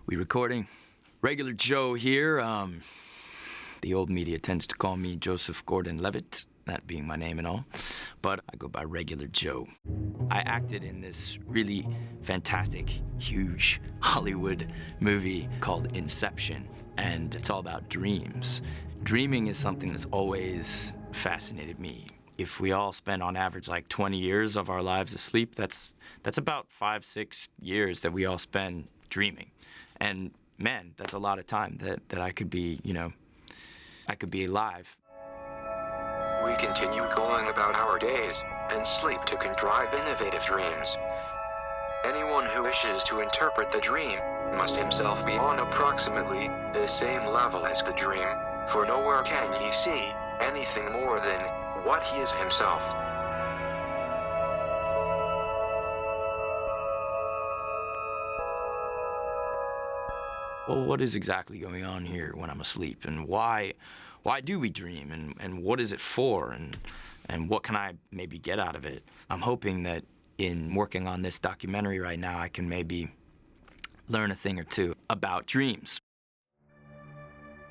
We recording? Regular Joe here. The old media tends to call me Joseph Gordon-Levitt, that being my name and all, but I go by Regular Joe. I acted in this really fantastic, huge Hollywood movie called Inception, and it's all about dreams. Dreaming is something that's always fascinated me. If we all spend on average like 20 years of our lives asleep, that's about 5-6 years that we all spend dreaming. And man, that's a lot of time that I could be, I could be alive. We continue going about our days and sleep to contrive innovative dreams. Anyone who wishes to interpret the dream must himself be on approximately the same level as the dream, for nowhere can he see anything more than what he is himself. Well, what is exactly going on here when I'm asleep, and why do we dream, and what is it for, and what can I maybe get out of it? I'm hoping that in working on this documentary right now, I can maybe learn a thing or two about dreams.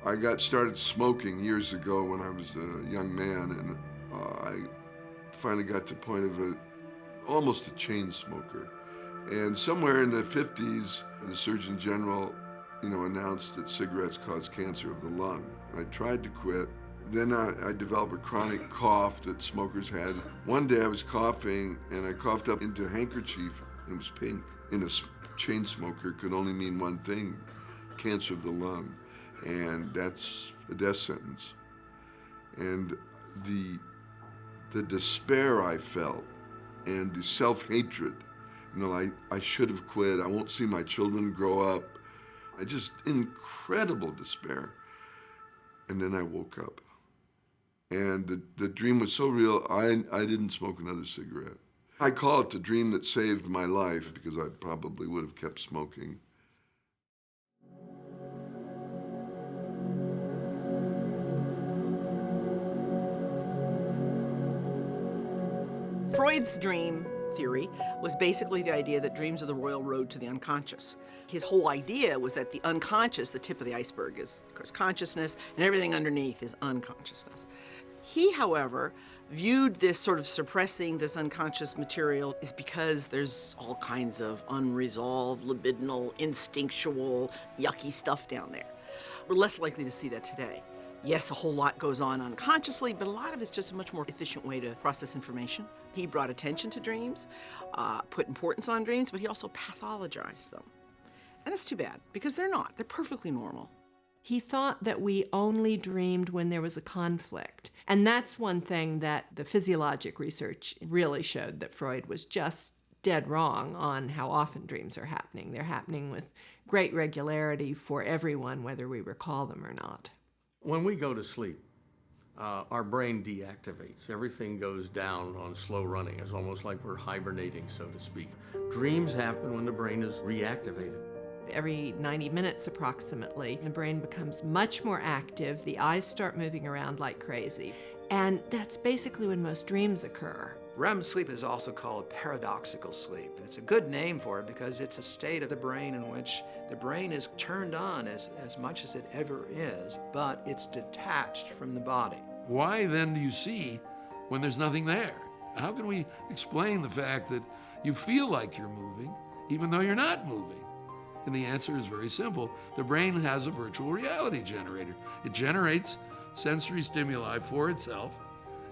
I got started smoking years ago when I was a young man, and I finally got to the point of almost a chain smoker. And somewhere in the 50s, the Surgeon General announced that cigarettes cause cancer of the lung. I tried to quit. Then I developed a chronic cough that smokers had. One day I was coughing, and I coughed up into a handkerchief, and it was pink. And a chain smoker could only mean one thing: cancer of the lung. And that's a death sentence. And the despair I felt, and the self-hatred, I should have quit, I won't see my children grow up. Just incredible despair. And then I woke up. And the dream was so real, I didn't smoke another cigarette. I call it the dream that saved my life, because I probably would have kept smoking. Freud's dream theory was basically the idea that dreams are the royal road to the unconscious. His whole idea was that the unconscious, the tip of the iceberg, is, of course, consciousness, and everything underneath is unconsciousness. He, however, viewed this sort of suppressing this unconscious material is because there's all kinds of unresolved, libidinal, instinctual, yucky stuff down there. We're less likely to see that today. Yes, a whole lot goes on unconsciously, but a lot of it's just a much more efficient way to process information. He brought attention to dreams, put importance on dreams, but he also pathologized them. And that's too bad, because they're not. They're perfectly normal. He thought that we only dreamed when there was a conflict. And that's one thing that the physiologic research really showed, that Freud was just dead wrong on how often dreams are happening. They're happening with great regularity for everyone, whether we recall them or not. When we go to sleep, our brain deactivates. Everything goes down on slow running. It's almost like we're hibernating, so to speak. Dreams happen when the brain is reactivated. Every 90 minutes approximately, the brain becomes much more active. The eyes start moving around like crazy. And that's basically when most dreams occur. REM sleep is also called paradoxical sleep. And it's a good name for it because it's a state of the brain in which the brain is turned on as much as it ever is, but it's detached from the body. Why then do you see when there's nothing there? How can we explain the fact that you feel like you're moving even though you're not moving? And the answer is very simple. The brain has a virtual reality generator. It generates sensory stimuli for itself,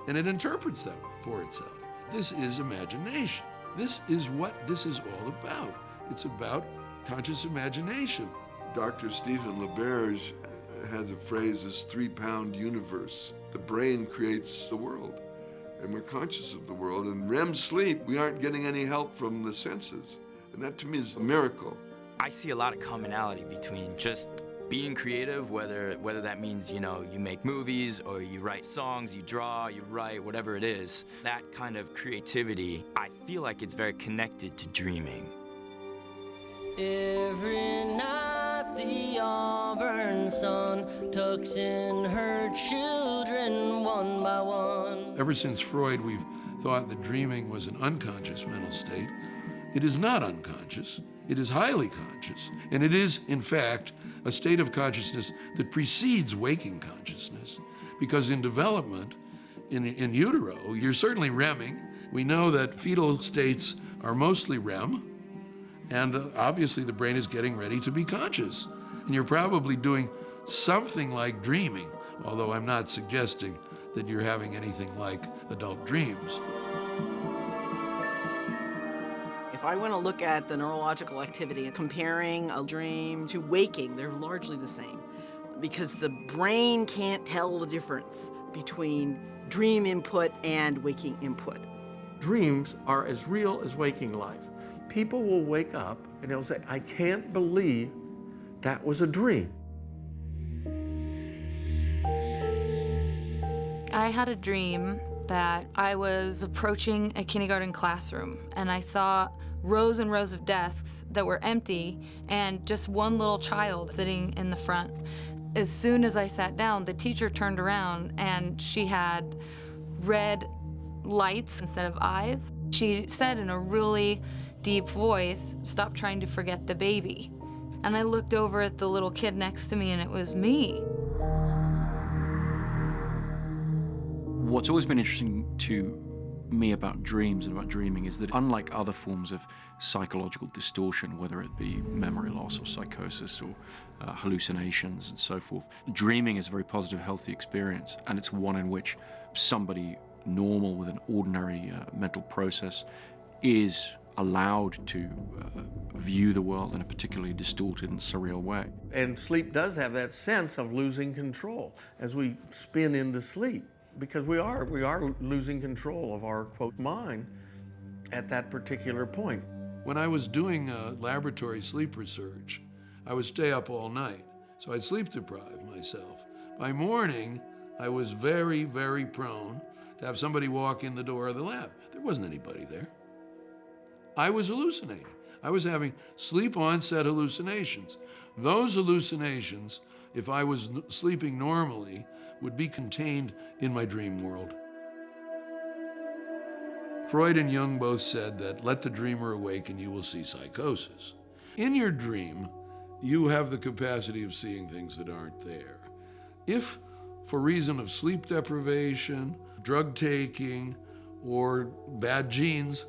and it interprets them for itself. This is imagination. This is what this is all about. It's about conscious imagination. Dr. Stephen LaBerge has a phrase, this 3-pound universe. The brain creates the world, and we're conscious of the world. In REM sleep, we aren't getting any help from the senses. And that to me is a miracle. I see a lot of commonality between just being creative, whether that means, you make movies or you write songs, you draw, you write, whatever it is. That kind of creativity, I feel like it's very connected to dreaming. Every night the auburn sun tucks in her children one by one. Ever since Freud, we've thought that dreaming was an unconscious mental state. It is not unconscious. It is highly conscious, and it is, in fact, a state of consciousness that precedes waking consciousness, because in development, in utero, you're certainly REMing. We know that fetal states are mostly REM, and obviously the brain is getting ready to be conscious. And you're probably doing something like dreaming, although I'm not suggesting that you're having anything like adult dreams. If I want to look at the neurological activity and comparing a dream to waking, they're largely the same, because the brain can't tell the difference between dream input and waking input. Dreams are as real as waking life. People will wake up and they'll say, I can't believe that was a dream. I had a dream that I was approaching a kindergarten classroom and I saw rows and rows of desks that were empty and just one little child sitting in the front. As soon as I sat down, the teacher turned around and she had red lights instead of eyes. She said in a really deep voice, "Stop trying to forget the baby." And I looked over at the little kid next to me and it was me. What's always been interesting to me about dreams and about dreaming is that unlike other forms of psychological distortion, whether it be memory loss or psychosis or hallucinations and so forth, dreaming is a very positive, healthy experience, and it's one in which somebody normal with an ordinary mental process is allowed to view the world in a particularly distorted and surreal way. And sleep does have that sense of losing control as we spin into sleep, because we are losing control of our, quote, mind at that particular point. When I was doing laboratory sleep research, I would stay up all night, so I'd sleep deprive myself. By morning, I was very, very prone to have somebody walk in the door of the lab. There wasn't anybody there. I was hallucinating. I was having sleep onset hallucinations. Those hallucinations, if I was sleeping normally, would be contained in my dream world. Freud and Jung both said that let the dreamer awake and you will see psychosis. In your dream, you have the capacity of seeing things that aren't there. If, for reason of sleep deprivation, drug taking, or bad genes,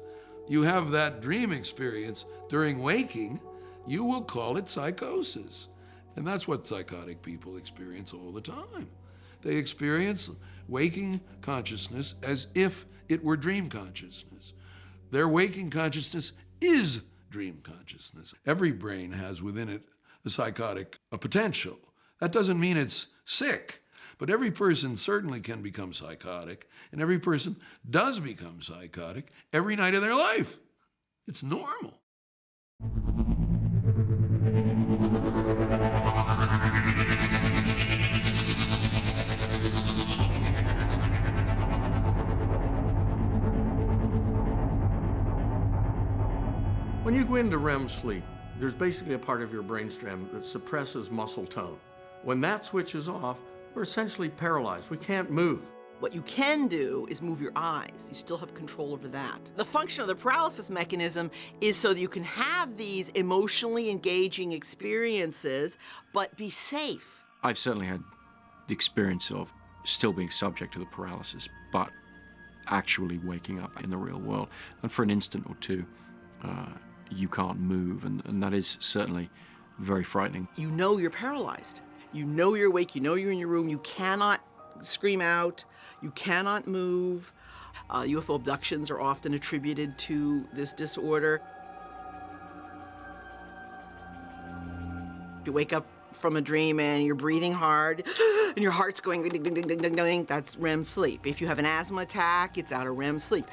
you have that dream experience during waking, you will call it psychosis. And that's what psychotic people experience all the time. They experience waking consciousness as if it were dream consciousness. Their waking consciousness is dream consciousness. Every brain has within it a potential. That doesn't mean it's sick, but every person certainly can become psychotic, and every person does become psychotic every night of their life. It's normal. When you go into REM sleep, there's basically a part of your brainstem that suppresses muscle tone. When that switches off, we're essentially paralyzed. We can't move. What you can do is move your eyes. You still have control over that. The function of the paralysis mechanism is so that you can have these emotionally engaging experiences, but be safe. I've certainly had the experience of still being subject to the paralysis, but actually waking up in the real world. And for an instant or two, you can't move, and that is certainly very frightening. You know you're paralyzed. You know you're awake, you know you're in your room, you cannot scream out, you cannot move. UFO abductions are often attributed to this disorder. You wake up from a dream and you're breathing hard and your heart's going ding, ding, ding, ding, ding, ding, that's REM sleep. If you have an asthma attack, it's out of REM sleep.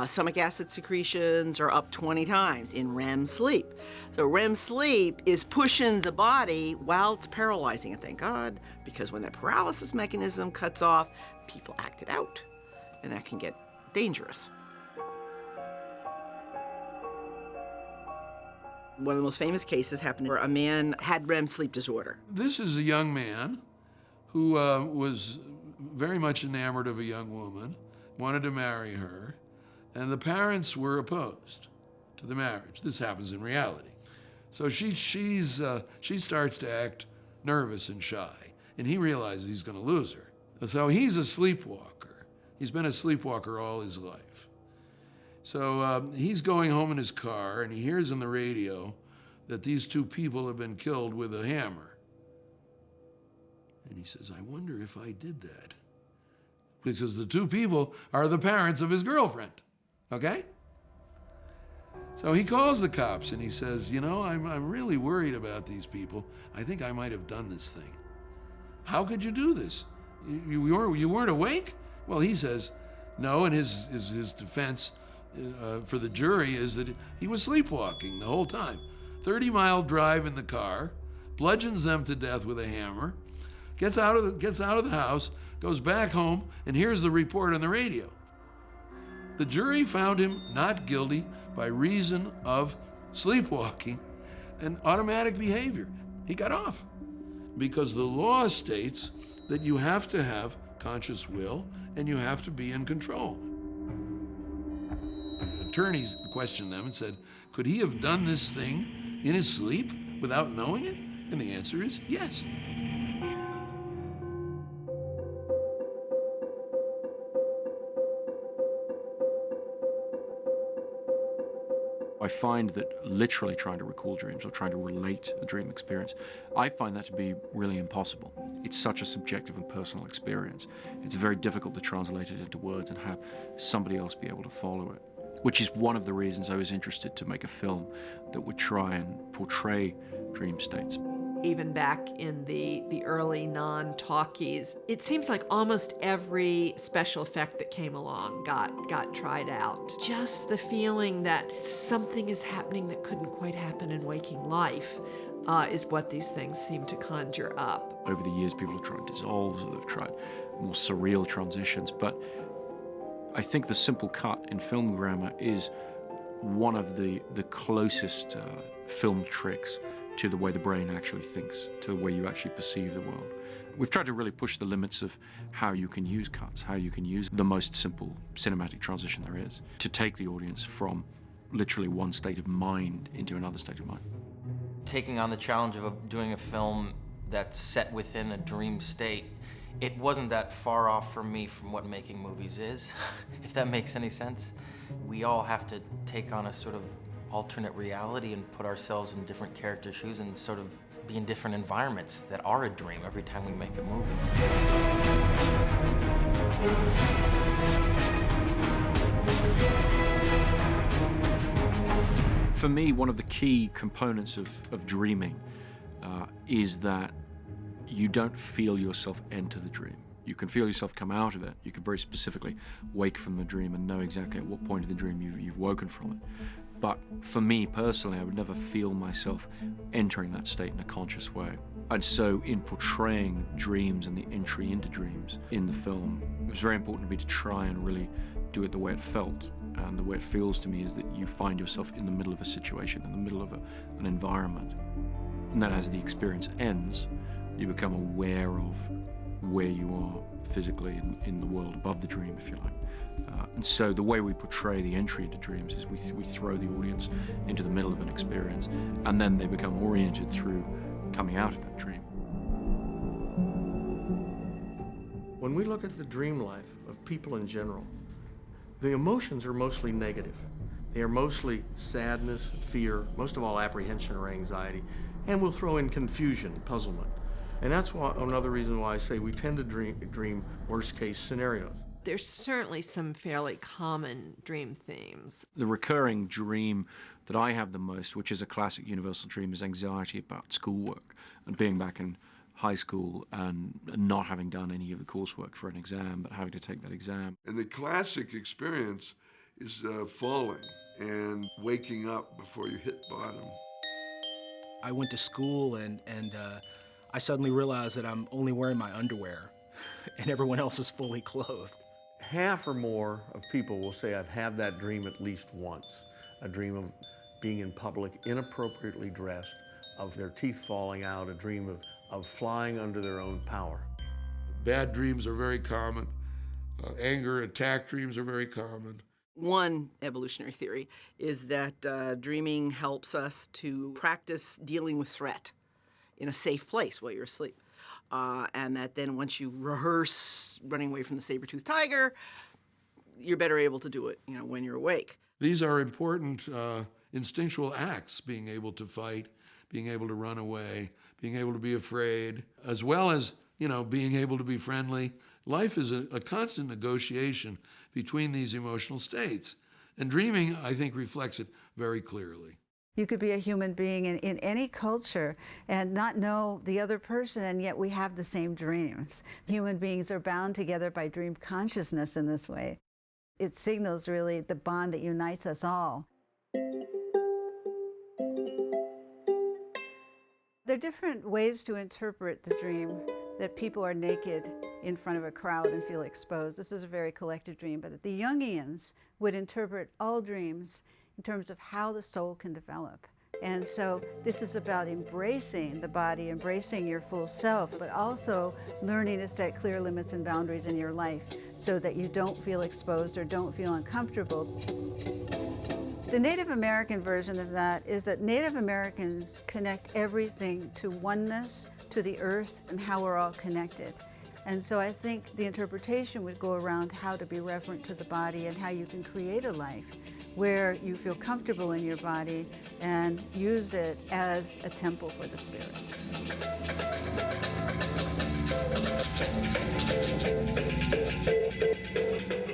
Stomach acid secretions are up 20 times in REM sleep. So REM sleep is pushing the body while it's paralyzing, and thank God, because when that paralysis mechanism cuts off, people act it out, and that can get dangerous. One of the most famous cases happened where a man had REM sleep disorder. This is a young man who was very much enamored of a young woman, wanted to marry her, and the parents were opposed to the marriage. This happens in reality. So she starts to act nervous and shy, and he realizes he's going to lose her. So he's a sleepwalker. He's been a sleepwalker all his life. So he's going home in his car, and he hears on the radio that these two people have been killed with a hammer. And he says, I wonder if I did that. Because the two people are the parents of his girlfriend, okay? So he calls the cops and he says, you know, I'm really worried about these people. I think I might have done this thing. How could you do this? You weren't awake? Well, he says, no, and his defense for the jury is that he was sleepwalking the whole time. 30-mile drive in the car, bludgeons them to death with a hammer, gets out of the house, goes back home, and hears the report on the radio. The jury found him not guilty by reason of sleepwalking and automatic behavior. He got off because the law states that you have to have conscious will and you have to be in control. Attorneys questioned them and said, could he have done this thing in his sleep without knowing it? And the answer is yes. I find that literally trying to recall dreams or trying to relate a dream experience, I find that to be really impossible. It's such a subjective and personal experience. It's very difficult to translate it into words and have somebody else be able to follow it, which is one of the reasons I was interested to make a film that would try and portray dream states. Even back in the early non-talkies, it seems like almost every special effect that came along got tried out. Just the feeling that something is happening that couldn't quite happen in waking life is what these things seem to conjure up. Over the years, people have tried dissolves or they've tried more surreal transitions, but I think the simple cut in film grammar is one of the closest film tricks to the way the brain actually thinks, to the way you actually perceive the world. We've tried to really push the limits of how you can use cuts, how you can use the most simple cinematic transition there is to take the audience from literally one state of mind into another state of mind. Taking on the challenge of doing a film that's set within a dream state, it wasn't that far off for me from what making movies is, if that makes any sense. We all have to take on a sort of alternate reality and put ourselves in different character shoes and sort of be in different environments that are a dream every time we make a movie. For me, one of the key components of dreaming is that you don't feel yourself enter the dream. You can feel yourself come out of it. You can very specifically wake from the dream and know exactly at what point in the dream you've woken from it. But for me personally, I would never feel myself entering that state in a conscious way. And so in portraying dreams and the entry into dreams in the film, it was very important to me to try and really do it the way it felt. And the way it feels to me is that you find yourself in the middle of a situation, in the middle of an environment. And then as the experience ends, you become aware of where you are physically in the world above the dream, if you like. And so the way we portray the entry into dreams is we throw the audience into the middle of an experience, and then they become oriented through coming out of that dream. When we look at the dream life of people in general, the emotions are mostly negative. They are mostly sadness, fear, most of all apprehension or anxiety, and we'll throw in confusion, puzzlement. And that's another reason why I say we tend to dream worst-case scenarios. There's certainly some fairly common dream themes. The recurring dream that I have the most, which is a classic universal dream, is anxiety about schoolwork and being back in high school and not having done any of the coursework for an exam, but having to take that exam. And the classic experience is falling and waking up before you hit bottom. I went to school and I suddenly realized that I'm only wearing my underwear and everyone else is fully clothed. Half or more of people will say, I've had that dream at least once. A dream of being in public, inappropriately dressed, of their teeth falling out, a dream of flying under their own power. Bad dreams are very common. Anger, attack dreams are very common. One evolutionary theory is that dreaming helps us to practice dealing with threat in a safe place while you're asleep. And that then once you rehearse running away from the saber-toothed tiger, you're better able to do it, when you're awake. These are important instinctual acts, being able to fight, being able to run away, being able to be afraid, as well as, being able to be friendly. Life is a constant negotiation between these emotional states. And dreaming, I think, reflects it very clearly. You could be a human being in any culture and not know the other person, and yet we have the same dreams. Human beings are bound together by dream consciousness in this way. It signals really the bond that unites us all. There are different ways to interpret the dream, that people are naked in front of a crowd and feel exposed. This is a very collective dream, but the Jungians would interpret all dreams in terms of how the soul can develop. And so this is about embracing the body, embracing your full self, but also learning to set clear limits and boundaries in your life so that you don't feel exposed or don't feel uncomfortable. The Native American version of that is that Native Americans connect everything to oneness, to the earth, and how we're all connected. And so I think the interpretation would go around how to be reverent to the body and how you can create a life where you feel comfortable in your body and use it as a temple for the spirit.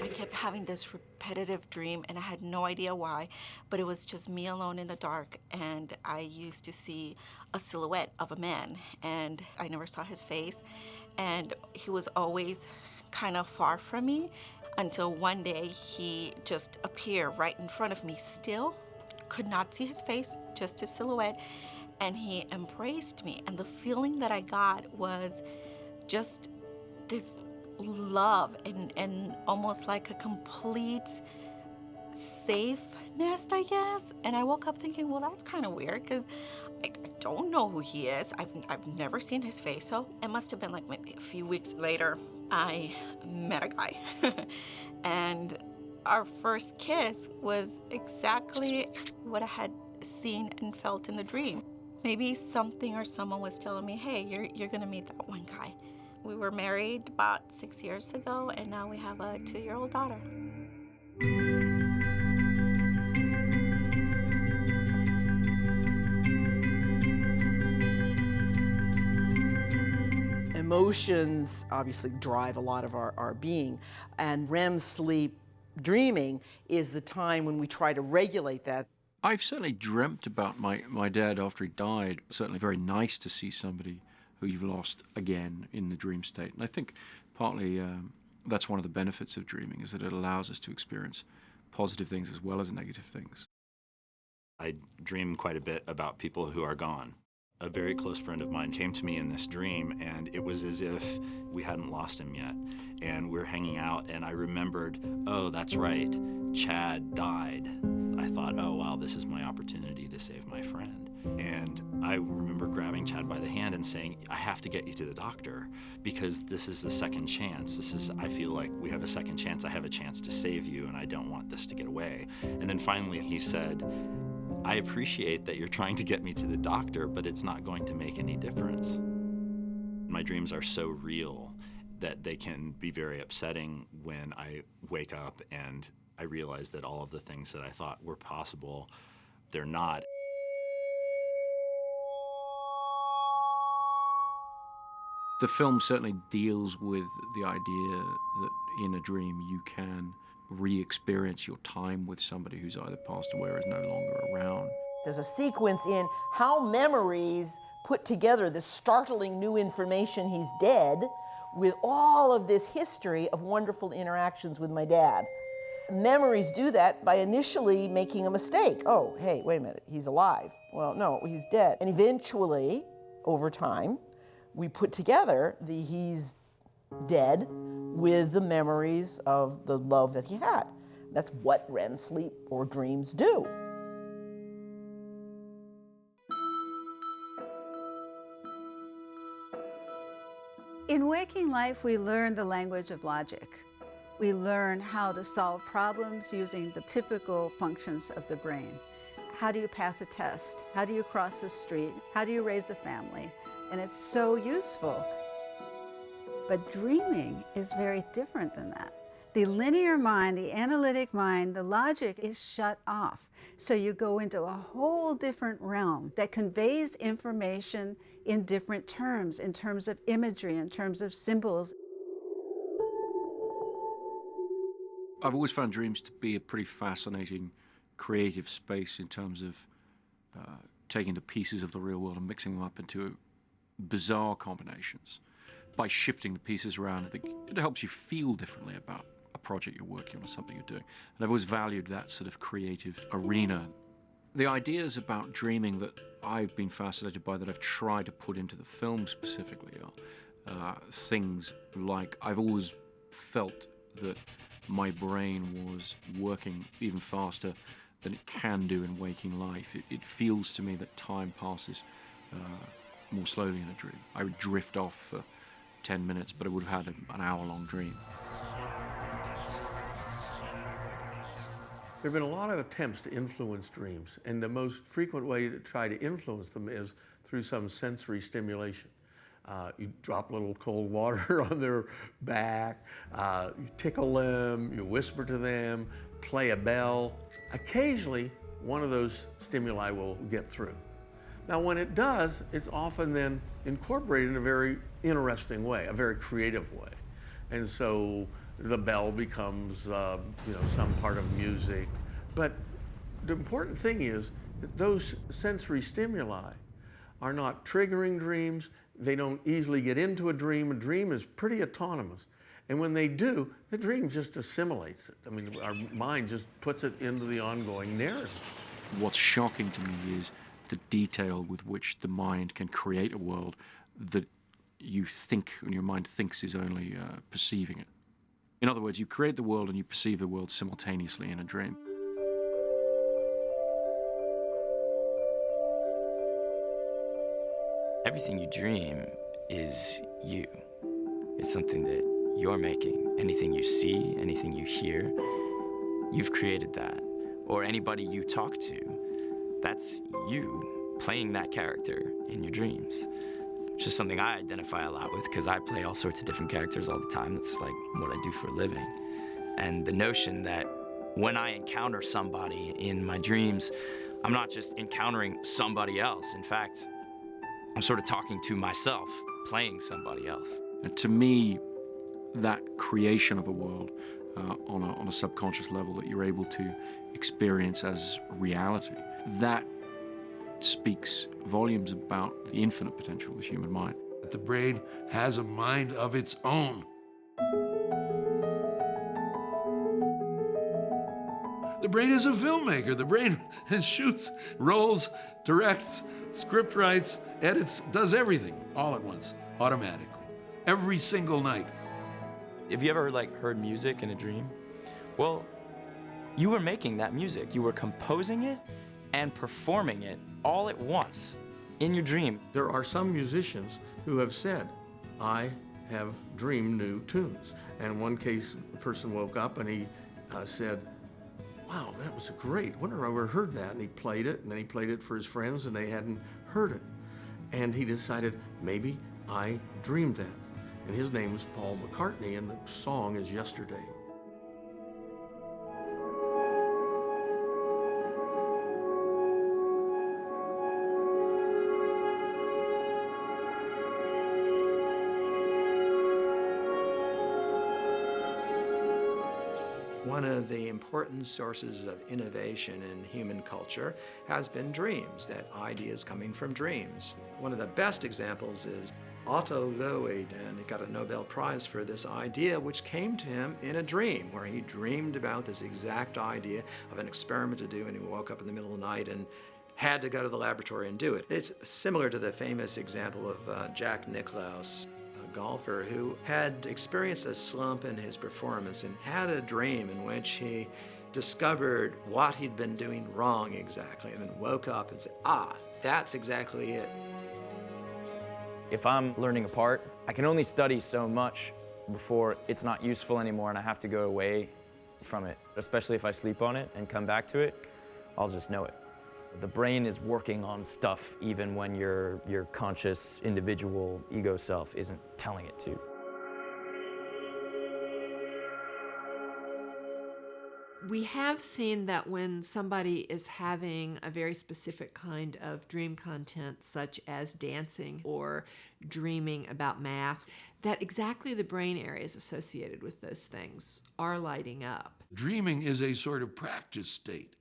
I kept having this repetitive dream, and I had no idea why, but it was just me alone in the dark, and I used to see a silhouette of a man, and I never saw his face, and he was always kind of far from me, until one day he just appeared right in front of me still. Could not see his face, just his silhouette, and he embraced me. And the feeling that I got was just this love and almost like a complete safeness, I guess. And I woke up thinking, well, that's kind of weird because I don't know who he is. I've never seen his face, so it must have been like maybe a few weeks later. I met a guy, and our first kiss was exactly what I had seen and felt in the dream. Maybe something or someone was telling me, hey, you're gonna meet that one guy. We were married about 6 years ago, and now we have a 2-year-old daughter. Emotions obviously drive a lot of our being, and REM sleep dreaming is the time when we try to regulate that. I've certainly dreamt about my dad after he died. Certainly very nice to see somebody who you've lost again in the dream state. And I think partly that's one of the benefits of dreaming, is that it allows us to experience positive things as well as negative things. I dream quite a bit about people who are gone. A very close friend of mine came to me in this dream, and it was as if we hadn't lost him yet. And we're hanging out, and I remembered, oh, that's right, Chad died. I thought, oh, wow, this is my opportunity to save my friend. And I remember grabbing Chad by the hand and saying, I have to get you to the doctor because this is the second chance. I feel like we have a second chance. I have a chance to save you, and I don't want this to get away. And then finally he said, I appreciate that you're trying to get me to the doctor, but it's not going to make any difference. My dreams are so real that they can be very upsetting when I wake up and I realize that all of the things that I thought were possible, they're not. The film certainly deals with the idea that in a dream you can re-experience your time with somebody who's either passed away or is no longer around. There's a sequence in how memories put together this startling new information he's dead with all of this history of wonderful interactions with my dad. Memories do that by initially making a mistake. Oh, hey, wait a minute, he's alive. Well, no, he's dead. And eventually, over time, we put together the he's dead with the memories of the love that he had. That's what REM sleep or dreams do. In waking life, we learn the language of logic. We learn how to solve problems using the typical functions of the brain. How do you pass a test? How do you cross the street? How do you raise a family? And it's so useful. But dreaming is very different than that. The linear mind, the analytic mind, the logic is shut off. So you go into a whole different realm that conveys information in different terms, in terms of imagery, in terms of symbols. I've always found dreams to be a pretty fascinating creative space in terms of taking the pieces of the real world and mixing them up into bizarre combinations. By shifting the pieces around, I think it helps you feel differently about a project you're working on or something you're doing. And I've always valued that sort of creative arena. The ideas about dreaming that I've been fascinated by, that I've tried to put into the film specifically, are things like I've always felt that my brain was working even faster than it can do in waking life. It feels to me that time passes more slowly in a dream. I would drift off for 10 minutes, but I would have had an hour-long dream. There have been a lot of attempts to influence dreams, and the most frequent way to try to influence them is through some sensory stimulation. You drop a little cold water on their back, you tickle them, you whisper to them, play a bell. Occasionally, one of those stimuli will get through. Now, when it does, it's often then incorporated in a very interesting way, a very creative way. And so the bell becomes, some part of music. But the important thing is that those sensory stimuli are not triggering dreams. They don't easily get into a dream. A dream is pretty autonomous. And when they do, the dream just assimilates it. I mean, our mind just puts it into the ongoing narrative. What's shocking to me is the detail with which the mind can create a world that you think, and your mind thinks, is only perceiving it. In other words, you create the world and you perceive the world simultaneously in a dream. Everything you dream is you. It's something that you're making. Anything you see, anything you hear, you've created that. Or anybody you talk to, that's you playing that character in your dreams. Which is something I identify a lot with because I play all sorts of different characters all the time. That's like what I do for a living. And the notion that when I encounter somebody in my dreams, I'm not just encountering somebody else. In fact, I'm sort of talking to myself, playing somebody else. And to me, that creation of a world on a subconscious level that you're able to experience as reality, that speaks volumes about the infinite potential of the human mind. The brain has a mind of its own. The brain is a filmmaker. The brain shoots, rolls, directs, script writes, edits, does everything all at once, automatically, every single night. Have you ever heard music in a dream? Well, you were making that music. You were composing it and performing it all at once in your dream. There are some musicians who have said, I have dreamed new tunes. And in one case, a person woke up and he said, wow, that was great. Wonder if I ever heard that. And he played it, and then he played it for his friends, and they hadn't heard it. And he decided, maybe I dreamed that. And his name is Paul McCartney, and the song is Yesterday. One of the important sources of innovation in human culture has been dreams, that ideas coming from dreams. One of the best examples is Otto Loewi, and he got a Nobel Prize for this idea, which came to him in a dream, where he dreamed about this exact idea of an experiment to do, and he woke up in the middle of the night and had to go to the laboratory and do it. It's similar to the famous example of Jack Nicklaus, golfer who had experienced a slump in his performance and had a dream in which he discovered what he'd been doing wrong exactly, and then woke up and said, that's exactly it. If I'm learning a part, I can only study so much before it's not useful anymore and I have to go away from it. Especially if I sleep on it and come back to it, I'll just know it. The brain is working on stuff even when your conscious individual ego self isn't telling it to. We have seen that when somebody is having a very specific kind of dream content, such as dancing or dreaming about math, that exactly the brain areas associated with those things are lighting up. Dreaming is a sort of practice state.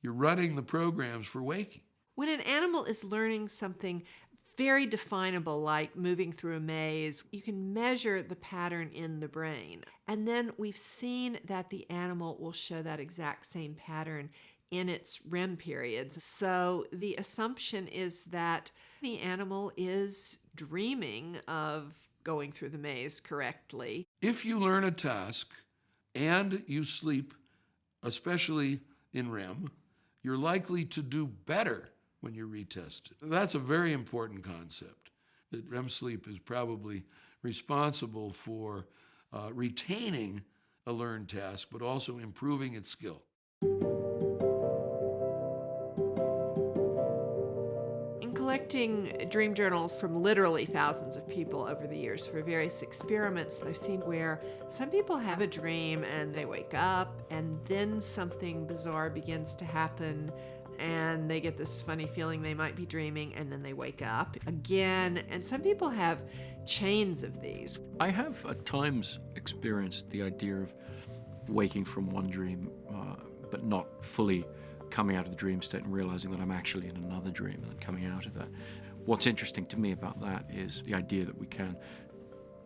You're running the programs for waking. When an animal is learning something very definable, like moving through a maze, you can measure the pattern in the brain. And then we've seen that the animal will show that exact same pattern in its REM periods. So the assumption is that the animal is dreaming of going through the maze correctly. If you learn a task and you sleep, especially in REM, you're likely to do better when you retest it. That's a very important concept, that REM sleep is probably responsible for retaining a learned task, but also improving its skill. In collecting dream journals from literally thousands of people over the years for various experiments, I've seen where some people have a dream and they wake up and then something bizarre begins to happen and they get this funny feeling they might be dreaming, and then they wake up again. And some people have chains of these. I have at times experienced the idea of waking from one dream, but not fully coming out of the dream state and realizing that I'm actually in another dream and then coming out of that. What's interesting to me about that is the idea that we can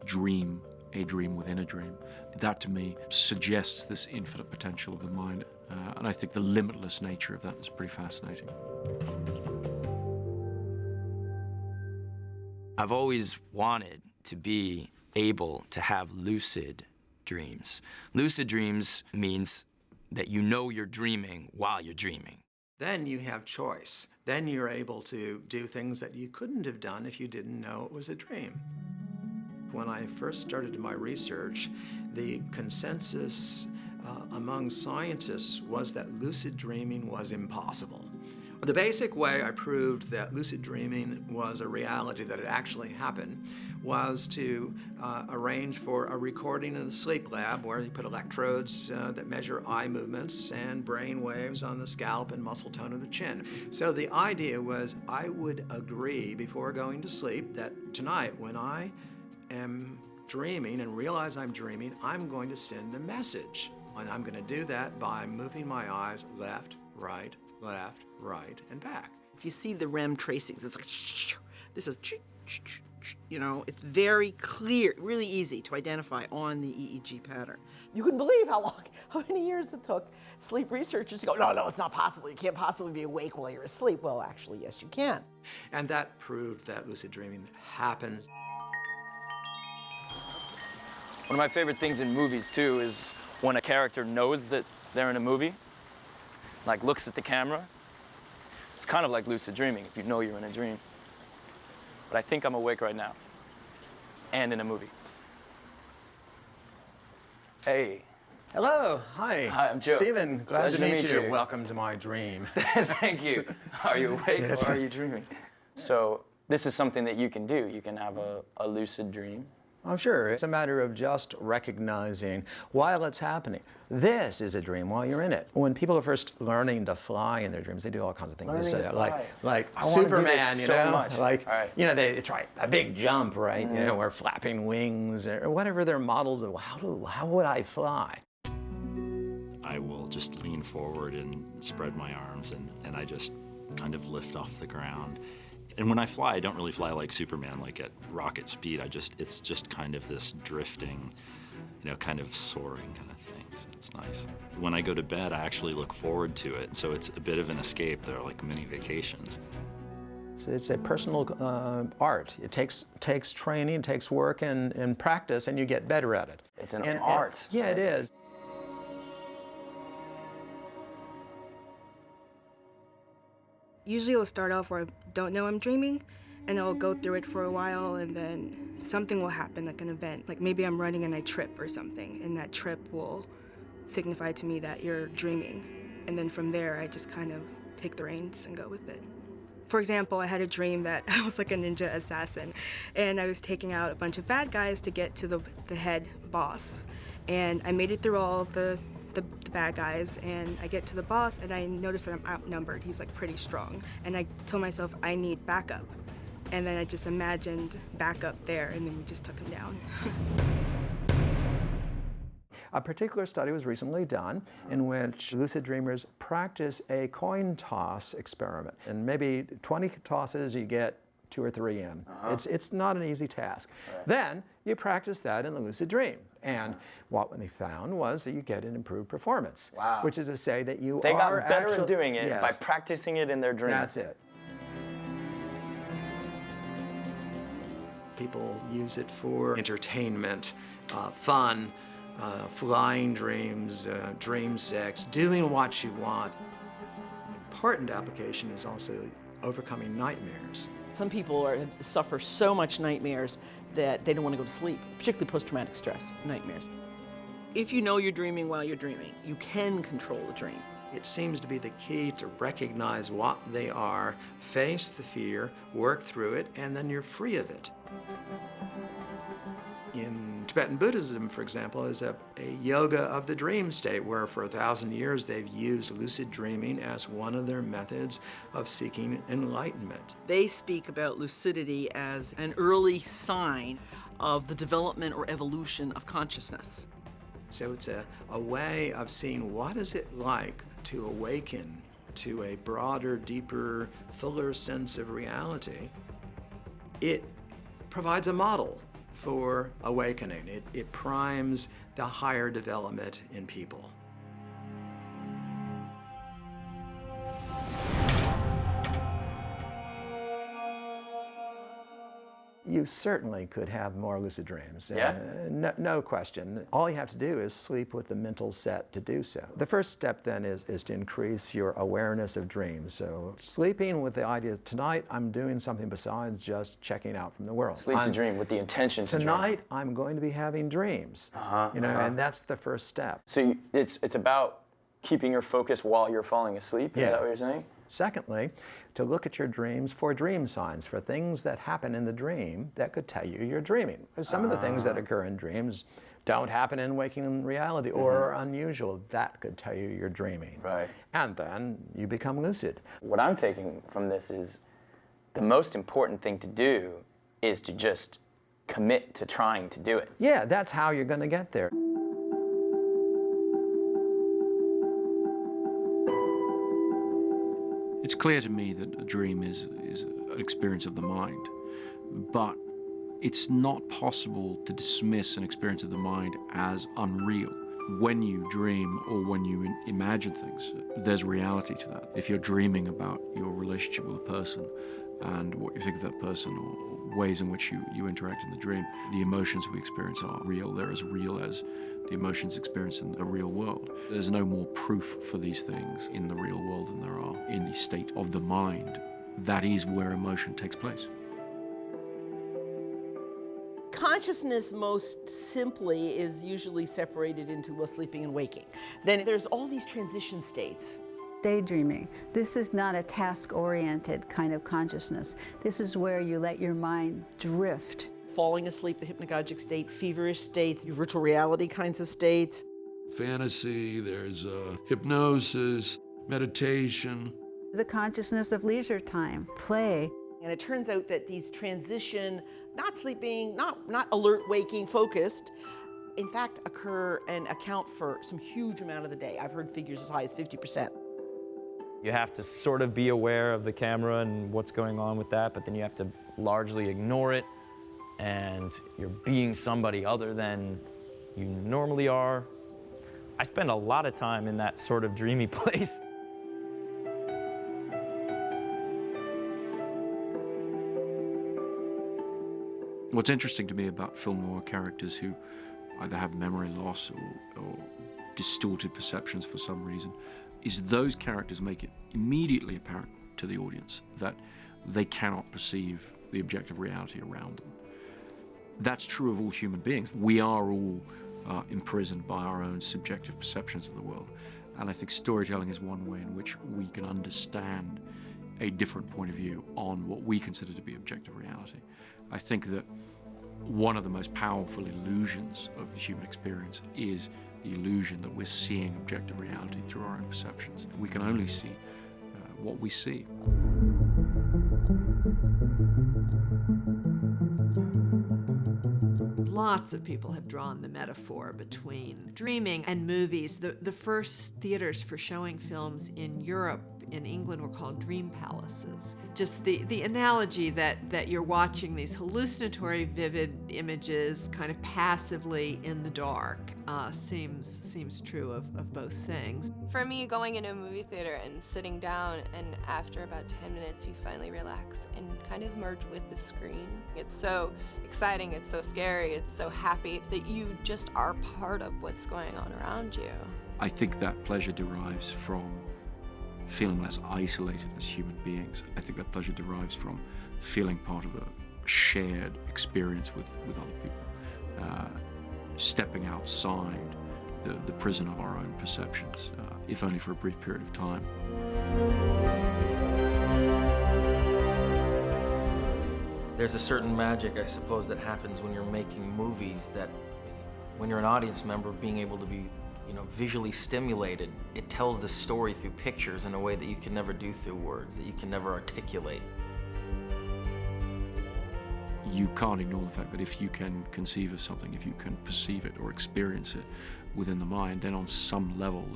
dream a dream within a dream. That to me suggests this infinite potential of the mind. And I think the limitless nature of that is pretty fascinating. I've always wanted to be able to have lucid dreams. Lucid dreams means that you know you're dreaming while you're dreaming. Then you have choice. Then you're able to do things that you couldn't have done if you didn't know it was a dream. When I first started my research, the consensus among scientists was that lucid dreaming was impossible. The basic way I proved that lucid dreaming was a reality, that it actually happened, was to arrange for a recording in the sleep lab where you put electrodes that measure eye movements and brain waves on the scalp and muscle tone of the chin. So the idea was I would agree before going to sleep that tonight when I am dreaming and realize I'm dreaming, I'm going to send a message. And I'm going to do that by moving my eyes left, right, and back. If you see the REM tracings, it's like, this is, you know, it's very clear, really easy to identify on the EEG pattern. You couldn't believe how many years it took sleep researchers to go, no, it's not possible. You can't possibly be awake while you're asleep. Well, actually, yes, you can. And that proved that lucid dreaming happens. One of my favorite things in movies, too, is when a character knows that they're in a movie, like looks at the camera. It's kind of like lucid dreaming if you know you're in a dream. But I think I'm awake right now and in a movie. Hey. Hello, hi. Hi, I'm Joe. Stephen, glad Pleasure to meet you. you. Welcome to my dream. Thank you. Are you awake Yes. or are you dreaming? So this is something that you can do. You can have a lucid dream. I'm sure it's a matter of just recognizing while it's happening. This is a dream while you're in it. When people are first learning to fly in their dreams, they do all kinds of things. Learning to fly. Like I wanna do Superman, this you so know, much. like All right. you know they try a big jump, right? You know, or flapping wings or whatever their models of how would I fly? I will just lean forward and spread my arms, and I just kind of lift off the ground. And when I fly, I don't really fly like Superman, like at rocket speed. It's just kind of this drifting, you know, kind of soaring kind of thing. So it's nice. When I go to bed, I actually look forward to it. So it's a bit of an escape. They're like mini vacations. So it's a personal art. It takes training, takes work and practice, and you get better at it. It's an art. Yeah, it is. Usually it'll start off where I don't know I'm dreaming, and I'll go through it for a while, and then something will happen, like an event. Like maybe I'm running and I trip or something, and that trip will signify to me that you're dreaming. And then from there, I just kind of take the reins and go with it. For example, I had a dream that I was like a ninja assassin, and I was taking out a bunch of bad guys to get to the head boss. And I made it through all the bad guys, and I get to the boss, and I notice that I'm outnumbered. He's like pretty strong. And I told myself, I need backup. And then I just imagined backup there, and then we just took him down. A particular study was recently done in which lucid dreamers practice a coin toss experiment. And maybe 20 tosses, you get 2 or 3 in. It's not an easy task. Right. Then you practice that in the lucid dream. And what they found was that you get an improved performance. Wow. Which is to say that you They are got better actually, at doing it yes, by practicing it in their dream. That's it. People use it for entertainment, fun, flying dreams, dream sex, doing what you want. An important application is also overcoming nightmares. Some people suffer so much nightmares that they don't want to go to sleep, particularly post-traumatic stress nightmares. If you know you're dreaming while you're dreaming, you can control the dream. It seems to be the key to recognize what they are, face the fear, work through it, and then you're free of it. In Tibetan Buddhism, for example, is a yoga of the dream state where for 1,000 years they've used lucid dreaming as one of their methods of seeking enlightenment. They speak about lucidity as an early sign of the development or evolution of consciousness. So it's a way of seeing what is it like to awaken to a broader, deeper, fuller sense of reality. It provides a model for awakening. It primes the higher development in people. You certainly could have more lucid dreams. Yeah? No question. All you have to do is sleep with the mental set to do so. The first step then is to increase your awareness of dreams. So sleeping with the idea, tonight I'm doing something besides just checking out from the world. Sleep to dream with the intention to dream. Tonight I'm going to be having dreams. And that's the first step. So it's about keeping your focus while you're falling asleep? Is that what you're saying? Secondly, to look at your dreams for dream signs, for things that happen in the dream that could tell you you're dreaming. Because some of the things that occur in dreams don't happen in waking reality or are unusual. That could tell you you're dreaming. Right. And then you become lucid. What I'm taking from this is the most important thing to do is to just commit to trying to do it. Yeah, that's how you're going to get there. It's clear to me that a dream is an experience of the mind, but it's not possible to dismiss an experience of the mind as unreal. When you dream or when you imagine things, there's reality to that. If you're dreaming about your relationship with a person and what you think of that person or ways in which you interact in the dream, the emotions we experience are real. They're as real as the emotions experienced in the real world. There's no more proof for these things in the real world than there are in the state of the mind. That is where emotion takes place. Consciousness, most simply, is usually separated into sleeping and waking. Then there's all these transition states. Daydreaming. This is not a task-oriented kind of consciousness. This is where you let your mind drift. Falling asleep, the hypnagogic state, feverish states, virtual reality kinds of states. Fantasy, there's hypnosis, meditation. The consciousness of leisure time, play. And it turns out that these transition, not sleeping, not alert, waking, focused, in fact occur and account for some huge amount of the day. I've heard figures as high as 50%. You have to sort of be aware of the camera and what's going on with that, but then you have to largely ignore it, and you're being somebody other than you normally are. I spend a lot of time in that sort of dreamy place. What's interesting to me about film noir characters who either have memory loss or distorted perceptions for some reason is those characters make it immediately apparent to the audience that they cannot perceive the objective reality around them. That's true of all human beings. We are all imprisoned by our own subjective perceptions of the world. And I think storytelling is one way in which we can understand a different point of view on what we consider to be objective reality. I think that one of the most powerful illusions of human experience is the illusion that we're seeing objective reality through our own perceptions. We can only see what we see. Lots of people have drawn the metaphor between dreaming and movies. The first theaters for showing films in Europe, in England, were called dream palaces. Just the analogy that you're watching these hallucinatory, vivid images kind of passively in the dark seems true of both things. For me, going into a movie theater and sitting down, and after about 10 minutes, you finally relax and kind of merge with the screen. It's so exciting, it's so scary, it's so happy that you just are part of what's going on around you. I think that pleasure derives from feeling less isolated as human beings. I think that pleasure derives from feeling part of a shared experience with other people, stepping outside the prison of our own perceptions, if only for a brief period of time. There's a certain magic, I suppose, that happens when you're making movies, that when you're an audience member, being able to be visually stimulated, it tells the story through pictures in a way that you can never do through words, that you can never articulate. You can't ignore the fact that if you can conceive of something, if you can perceive it or experience it within the mind, then on some level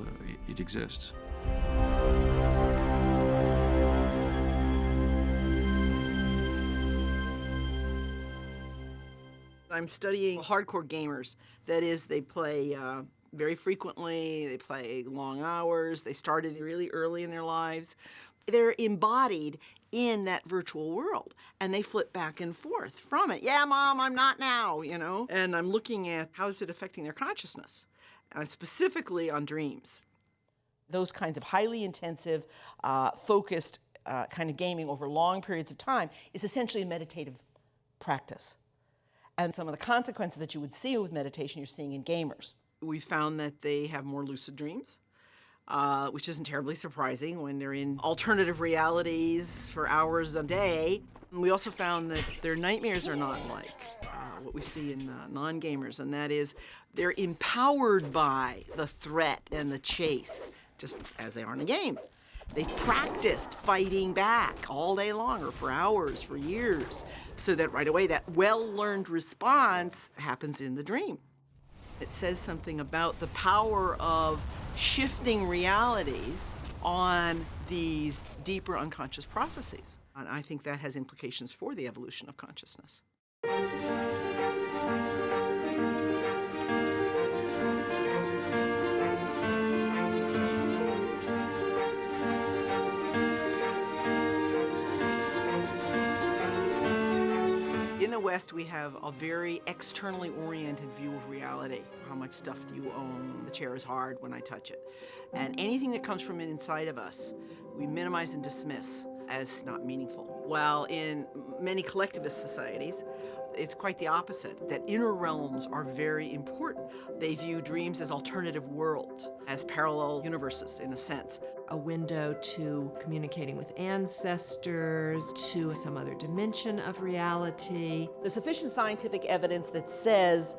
it exists. I'm studying hardcore gamers. That is, they play very frequently, they play long hours, they started really early in their lives. They're embodied in that virtual world, and they flip back and forth from it. Yeah, Mom, I'm not now, And I'm looking at how is it affecting their consciousness, specifically on dreams. Those kinds of highly intensive, focused kind of gaming over long periods of time is essentially a meditative practice. And some of the consequences that you would see with meditation, you're seeing in gamers. We found that they have more lucid dreams, which isn't terribly surprising when they're in alternative realities for hours a day. And we also found that their nightmares are not like what we see in non-gamers, and that is they're empowered by the threat and the chase, just as they are in a game. They've practiced fighting back all day long, or for hours, for years, so that right away that well-learned response happens in the dream. It says something about the power of shifting realities on these deeper unconscious processes. And I think that has implications for the evolution of consciousness. In the West, we have a very externally oriented view of reality. How much stuff do you own? The chair is hard when I touch it. And anything that comes from inside of us, we minimize and dismiss as not meaningful. While in many collectivist societies, it's quite the opposite, that inner realms are very important. They view dreams as alternative worlds, as parallel universes in a sense. A window to communicating with ancestors, to some other dimension of reality. There's sufficient scientific evidence that says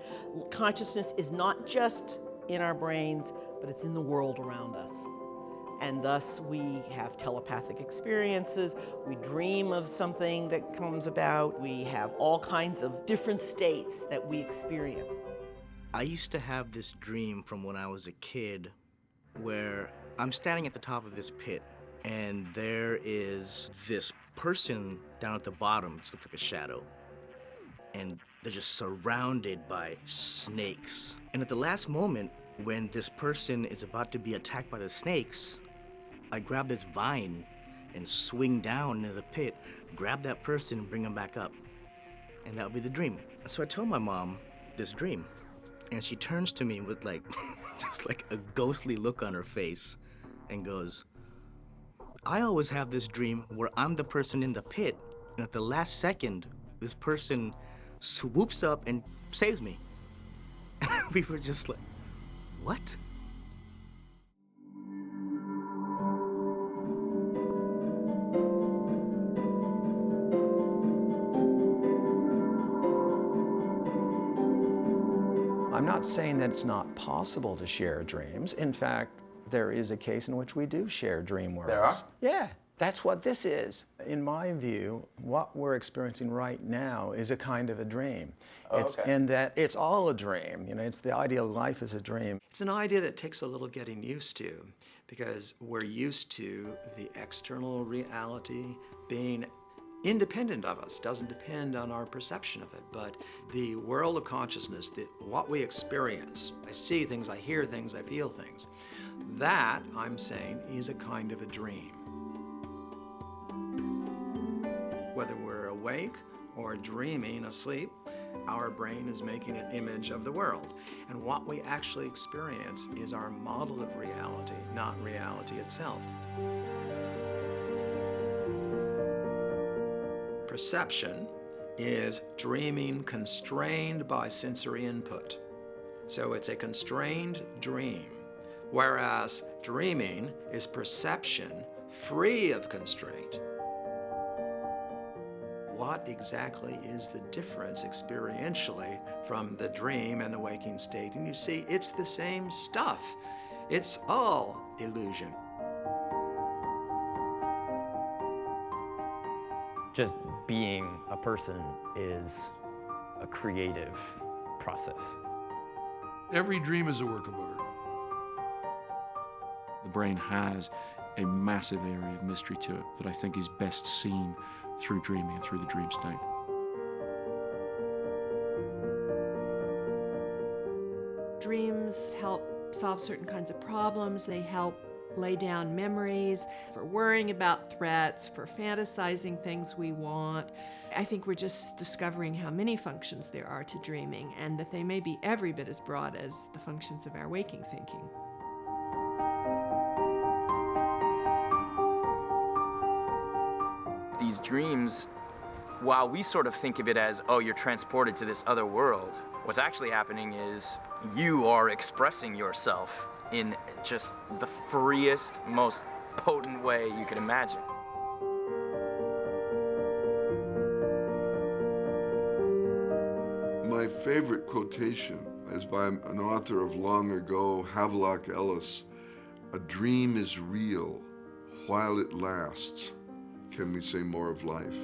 consciousness is not just in our brains, but it's in the world around us. And thus we have telepathic experiences, we dream of something that comes about, we have all kinds of different states that we experience. I used to have this dream from when I was a kid where I'm standing at the top of this pit and there is this person down at the bottom, it looks like a shadow, and they're just surrounded by snakes. And at the last moment, when this person is about to be attacked by the snakes, I grab this vine and swing down into the pit, grab that person and bring them back up. And that would be the dream. So I tell my mom this dream, and she turns to me with just like a ghostly look on her face and goes, I always have this dream where I'm the person in the pit And at the last second, this person swoops up and saves me. And we were just like, what? I'm not saying that it's not possible to share dreams. In fact, there is a case in which we do share dream worlds. There are? Yeah, that's what this is. In my view, what we're experiencing right now is a kind of a dream. And that it's all a dream. You know, it's the ideal life is a dream. It's an idea that takes a little getting used to, because we're used to the external reality being independent of us, doesn't depend on our perception of it, but the world of consciousness, what we experience, I see things, I hear things, I feel things, that, I'm saying, is a kind of a dream. Whether we're awake or dreaming asleep, our brain is making an image of the world. And what we actually experience is our model of reality, not reality itself. Perception is dreaming constrained by sensory input. So it's a constrained dream, whereas dreaming is perception free of constraint. What exactly is the difference experientially from the dream and the waking state? And you see, it's the same stuff. It's all illusion. Just being a person is a creative process. Every dream is a work of art. The brain has a massive area of mystery to it that I think is best seen through dreaming and through the dream state. Dreams help solve certain kinds of problems. They help lay down memories for worrying about threats, for fantasizing things we want. I think we're just discovering how many functions there are to dreaming, and that they may be every bit as broad as the functions of our waking thinking. These dreams, while we sort of think of it as, oh, you're transported to this other world, what's actually happening is you are expressing yourself in just the freest, most potent way you could imagine. My favorite quotation is by an author of long ago, Havelock Ellis. "A dream is real while it lasts. Can we say more of life?"